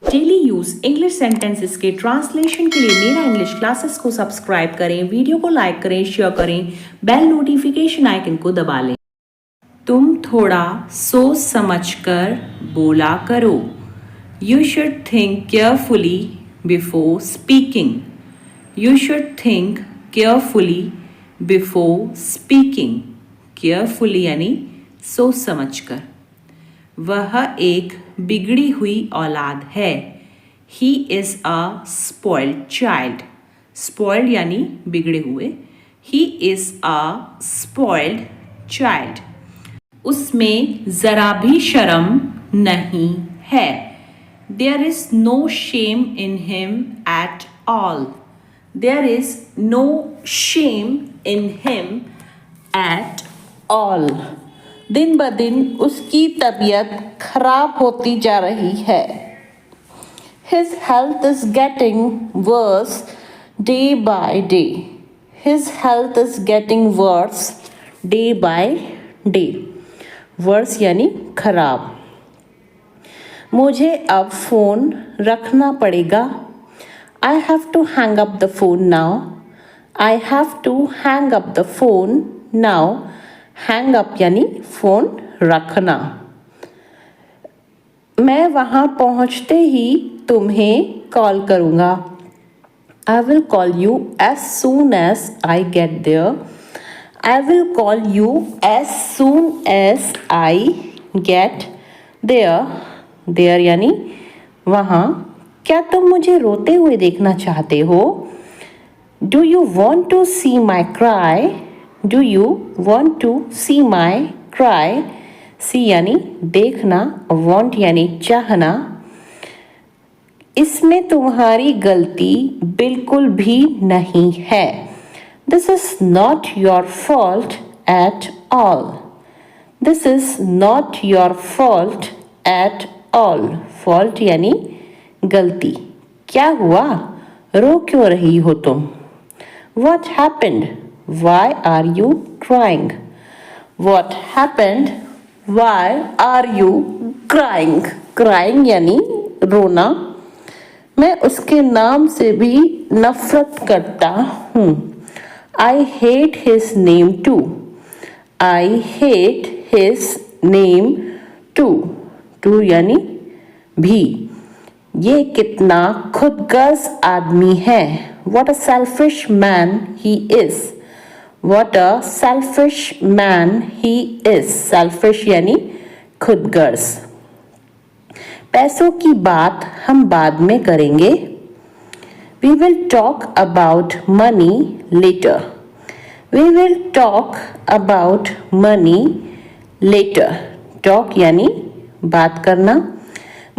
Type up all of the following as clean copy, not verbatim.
Daily use English sentences के translation के लिए मेरा इंग्लिश क्लासेस को सब्सक्राइब करें, वीडियो को लाइक करें, शेयर करें, बेल नोटिफिकेशन आइकन को दबा लें। तुम थोड़ा सोच समझकर बोला करो। You should think carefully before speaking. You should think carefully before speaking. Carefully यानी सोच समझकर। वह एक बिगड़ी हुई औलाद है। He is a spoiled child. Spoiled यानी बिगड़े हुए। He is a spoiled child. उसमें जरा भी शर्म नहीं है। There is no shame in him at all. There is no shame in him at all. दिन ब दिन उसकी तबीयत खराब होती जा रही है। His health is getting worse day by day. His health is getting worse day by day. Worse यानी खराब। मुझे अब फ़ोन रखना पड़ेगा। I have to hang up the phone now. I have to hang up the phone now. Hang up यानी phone रखना। मैं वहाँ पहुँचते ही तुम्हें कॉल करूँगा। I will call you as soon as I get there. I will call you as soon as I get there. There यानी वहाँ। क्या तुम मुझे रोते हुए देखना चाहते हो? Do you want to see my cry? Do you want to see my cry? See यानी देखना, want यानी चाहना। इसमें तुम्हारी गलती बिल्कुल भी नहीं है। This is not your fault at all. This is not your fault at all. Fault यानी गलती। क्या हुआ? रो क्यों रही हो तुम? What happened? Why are you crying? What happened? Why are you crying? Crying यानी रोना। मैं उसके नाम से भी नफरत करता हूँ। I hate his name too. I hate his name too. Too यानी भी। ये कितना खुदगर्ज आदमी है। What a selfish man he is. What a selfish man he is. Selfish यानी खुदगर्ज। पैसों की बात हम बाद में करेंगे। We will talk about money later. We will talk about money later. Talk यानी बात करना।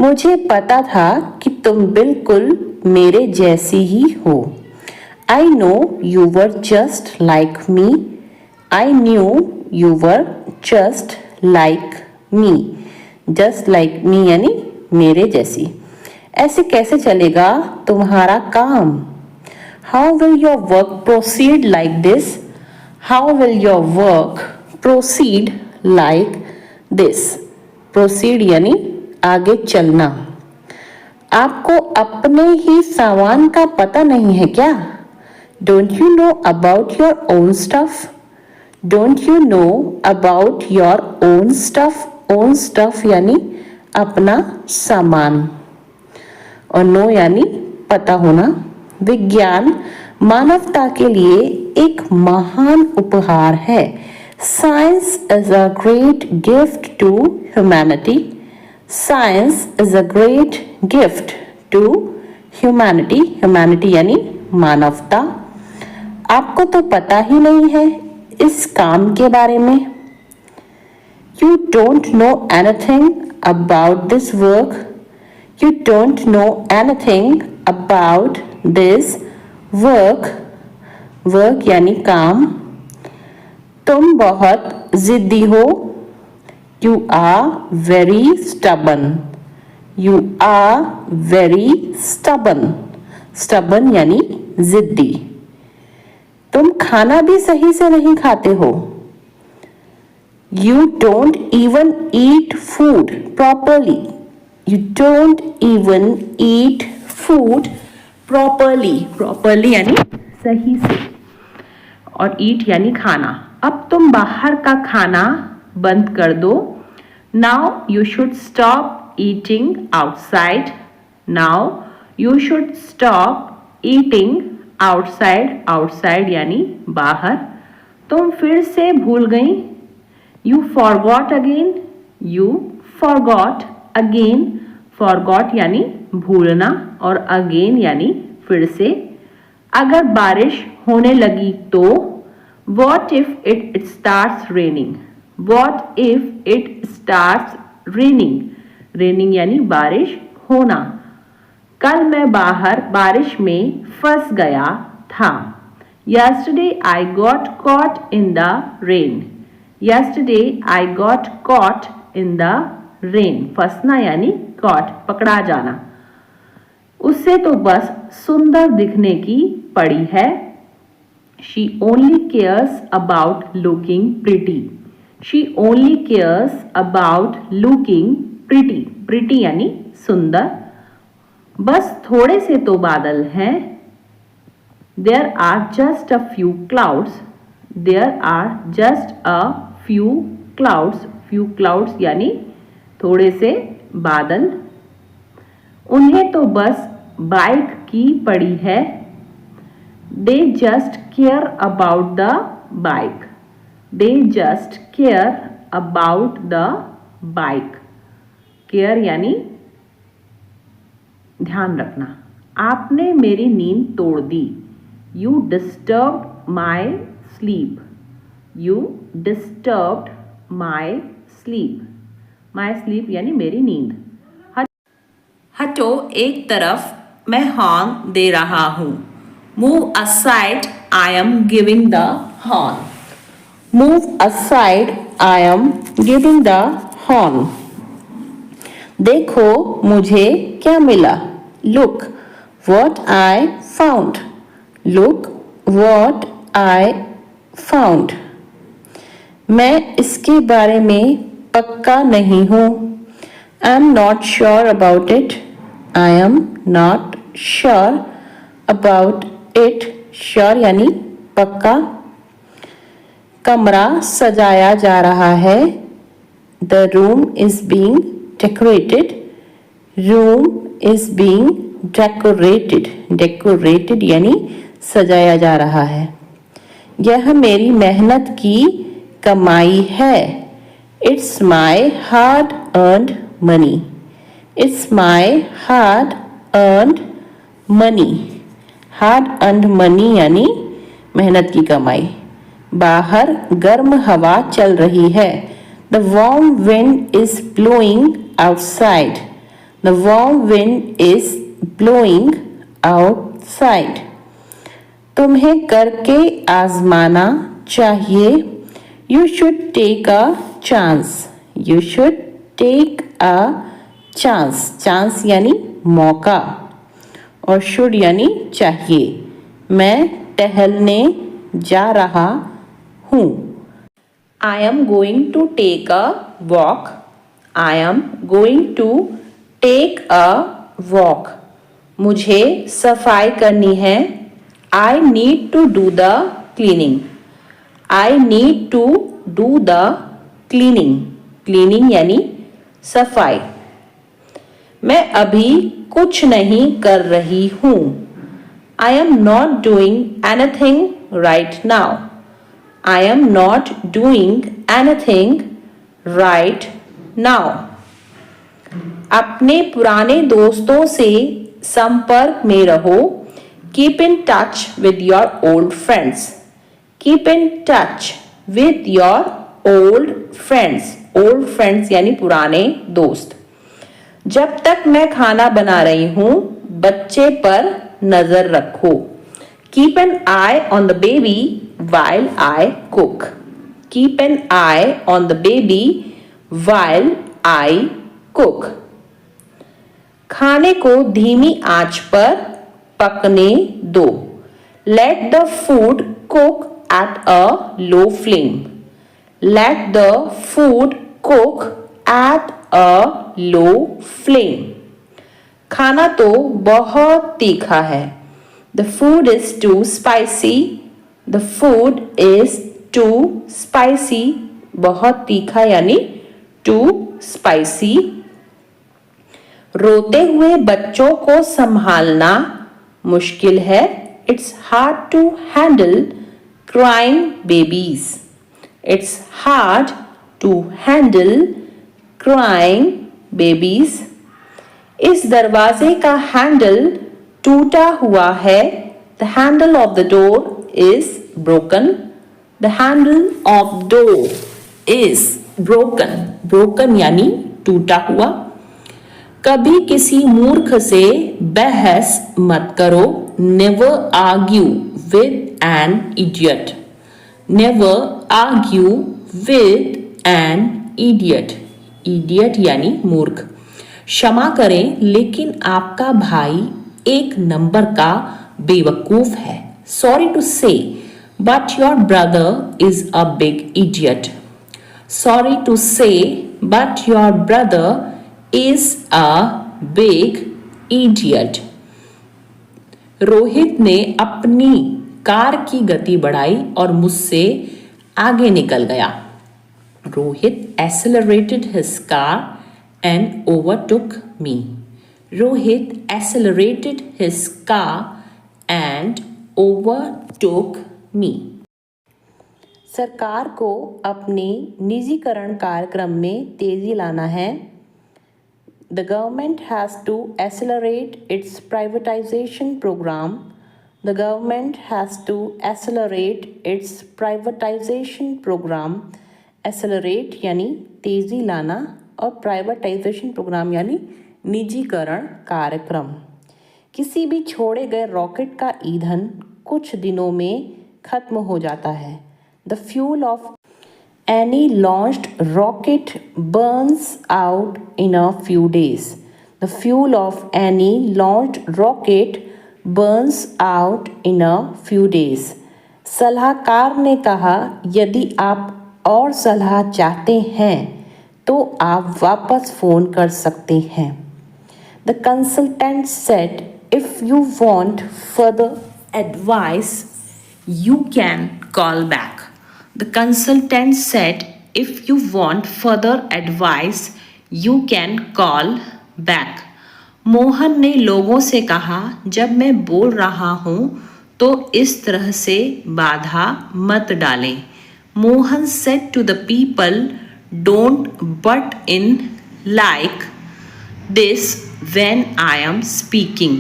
मुझे पता था कि तुम बिल्कुल मेरे जैसी ही हो। I know you were just like me. I knew you were just like me. Just like me यानी मेरे जैसी। ऐसे कैसे चलेगा तुम्हारा काम? How will your work proceed like this? How will your work proceed like this? Proceed यानी आगे चलना। आपको अपने ही सामान का पता नहीं है क्या? Don't you know about your own stuff? Don't you know about your own stuff? Own stuff यानी अपना सामान। और नो यानी पता होना। विज्ञान मानवता के लिए एक महान उपहार है। Science is a great gift to humanity. Science is a great gift to humanity. Humanity यानी मानवता। आपको तो पता ही नहीं है इस काम के बारे में। You don't know anything about this work. You don't know anything about this work. Work यानी काम। तुम बहुत जिद्दी हो। You are very stubborn. You are very stubborn. Stubborn यानी जिद्दी। तुम खाना भी सही से नहीं खाते हो। You don't even eat food properly. You don't even eat food properly. Properly यानी सही से, और eat यानी खाना. अब तुम बाहर का खाना बंद कर दो. Now you should stop eating outside. Now you should stop eating outside. Outside यानी बाहर. तुम फिर से भूल गई. You forgot again. You forgot again. Forgot यानी भूलना और again यानी फिर से. अगर बारिश होने लगी तो What if it starts raining? What if it starts raining? Raining यानी बारिश होना. कल मैं बाहर बारिश में फंस गया था. Yesterday I got caught in the rain. Yesterday I got caught in the rain. फंसना यानी caught, पकड़ा जाना. उससे तो बस सुंदर दिखने की पड़ी है. She only cares about looking pretty. She only cares about looking pretty. Pretty यानी सुंदर. बस थोड़े से तो बादल हैं. There are just a few clouds. There are just a few clouds. Few clouds यानी थोड़े से बादल. उन्हें तो बस बाइक की पड़ी है. They just care about the bike. They just care about the bike. Care यानी ध्यान रखना. आपने मेरी नींद तोड़ दी. You disturbed my sleep. You disturbed my sleep. My sleep यानी मेरी नींद. हटो एक तरफ, मैं हॉर्न दे रहा हूँ. Move aside, I am giving the horn. Move aside, I am giving the horn. देखो मुझे क्या मिला. Look what I found. Look what I found. मैं इसके बारे में पक्का नहीं हूँ. I am not sure about it. I am not sure about it. Sure यानी पक्का. कमरा सजाया जा रहा है. The room is being decorated. Room is being decorated. Decorated यानी सजाया जा रहा है. यह मेरी मेहनत की कमाई है. It's my hard earned money. It's my hard earned money. Hard earned money यानी मेहनत की कमाई. बाहर गर्म हवा चल रही है. The warm wind is blowing outside. The warm wind is blowing outside. तुम्हें करके आजमाना चाहिए. You should take a chance. You should take a chance. Chance यानी मौका और should यानी चाहिए. मैं टहलने जा रहा हूँ. I am going to take a walk. I am going to take a walk. मुझे सफाई करनी है. I need to do the cleaning. I need to do the cleaning. Cleaning यानी सफाई. मैं अभी कुछ नहीं कर रही हूँ. I am not doing anything right now. I am not doing anything right now. अपने पुराने दोस्तों से संपर्क में रहो. Keep in touch with your old friends. Keep in touch with your old friends. Old friends यानी पुराने दोस्त. जब तक मैं खाना बना रही हूँ, बच्चे पर नजर रखो. Keep an eye on the baby while I cook. Keep an eye on the baby while I cook. खाने को धीमी आंच पर पकने दो. Let the food cook at a low flame. Let the food cook at a low flame. खाना तो बहुत तीखा है. The food is too spicy. The food is too spicy. बहुत तीखा यानी too spicy. रोते हुए बच्चों को संभालना मुश्किल है. It's hard to handle crying babies. It's hard to handle crying babies. इस दरवाजे का हैंडल टूटा हुआ है. The handle of the door is broken. The handle of door is broken. Broken यानी टूटा हुआ. कभी किसी मूर्ख से बहस मत करो. Never argue with an idiot. Never argue with an idiot. Idiot यानी मूर्ख. क्षमा करें लेकिन आपका भाई एक नंबर का बेवकूफ है. Sorry to say, but your brother is a big idiot. Sorry to say, but your brother is a big idiot. Rohit ने अपनी कार की गति बढ़ाई और मुझसे आगे निकल गया. Rohit accelerated his car and overtook me. Rohit accelerated his car and overtook me. सरकार को अपने निजीकरण कार्यक्रम में तेजी लाना है. The government has to accelerate its privatization program. The government has to accelerate its privatization program. Accelerate यानी तेजी लाना और प्राइवेटाइजेशन प्रोग्राम यानी निजीकरण कार्यक्रम. किसी भी छोड़े गए रॉकेट का ईंधन कुछ दिनों में खत्म हो जाता है. The fuel of any launched rocket Burns out in a few days. The fuel of any launched rocket Burns out in a few days. सलाहकार ने कहा यदि आप और सलाह चाहते हैं तो आप वापस फ़ोन कर सकते हैं. The consultant said if you want further advice you can call back. The consultant said if you want further advice you can call back. Mohan ने लोगों से कहा जब मैं बोल रहा हूँ तो इस तरह से बाधा मत डालें. Mohan said to the people don't butt in like this when I am speaking.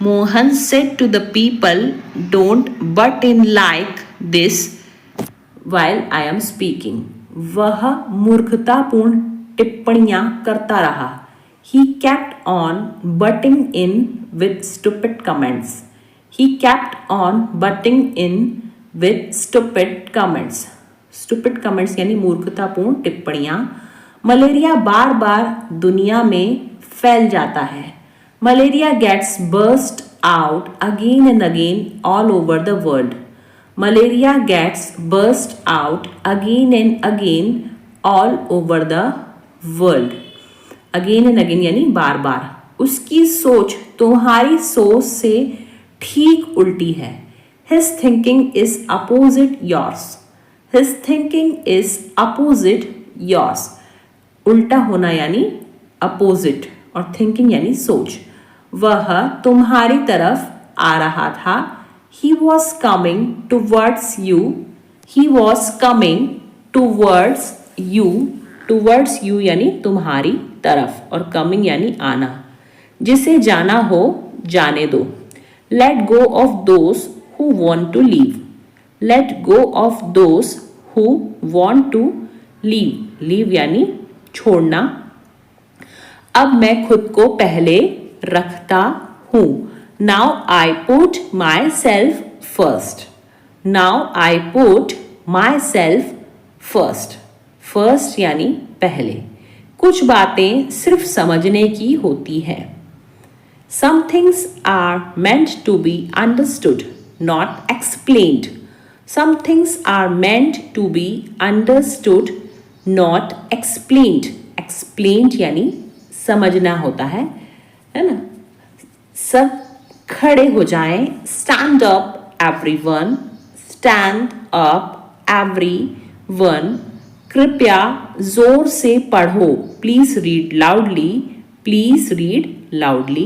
Mohan said to the people, don't butt in like this while I am speaking. वह मूर्खतापूर्ण टिप्पणियां करता रहा. He kept on butting in with stupid comments. He kept on butting in with stupid comments. Stupid comments यानी मूर्खतापूर्ण टिप्पणियां. Malaria बार बार दुनिया में फैल जाता है. Malaria gets burst out again and again all over the world. Malaria gets burst out again and again all over the world. Again and again यानी बार बार. उसकी सोच तुम्हारी सोच से ठीक उल्टी है. His thinking is opposite yours. His thinking is opposite yours. उल्टा होना यानी opposite और thinking यानी सोच. वह तुम्हारी तरफ आ रहा था. He was coming towards you. He was coming towards you. Towards you यानी तुम्हारी तरफ और coming यानी आना. जिसे जाना हो जाने दो. Let go of those who want to leave. Let go of those who want to leave. Leave यानी छोड़ना. अब मैं खुद को पहले रखता हूँ. Now I put myself first. Now I put myself first. First यानी पहले. कुछ बातें सिर्फ समझने की होती हैं. Some things are meant to be understood, not explained. Some things are meant to be understood, not explained. Explained यानी समझना होता है ना। सब खड़े हो जाएं, stand up everyone, stand up everyone. कृपया जोर से पढ़ो, please read loudly, please read loudly.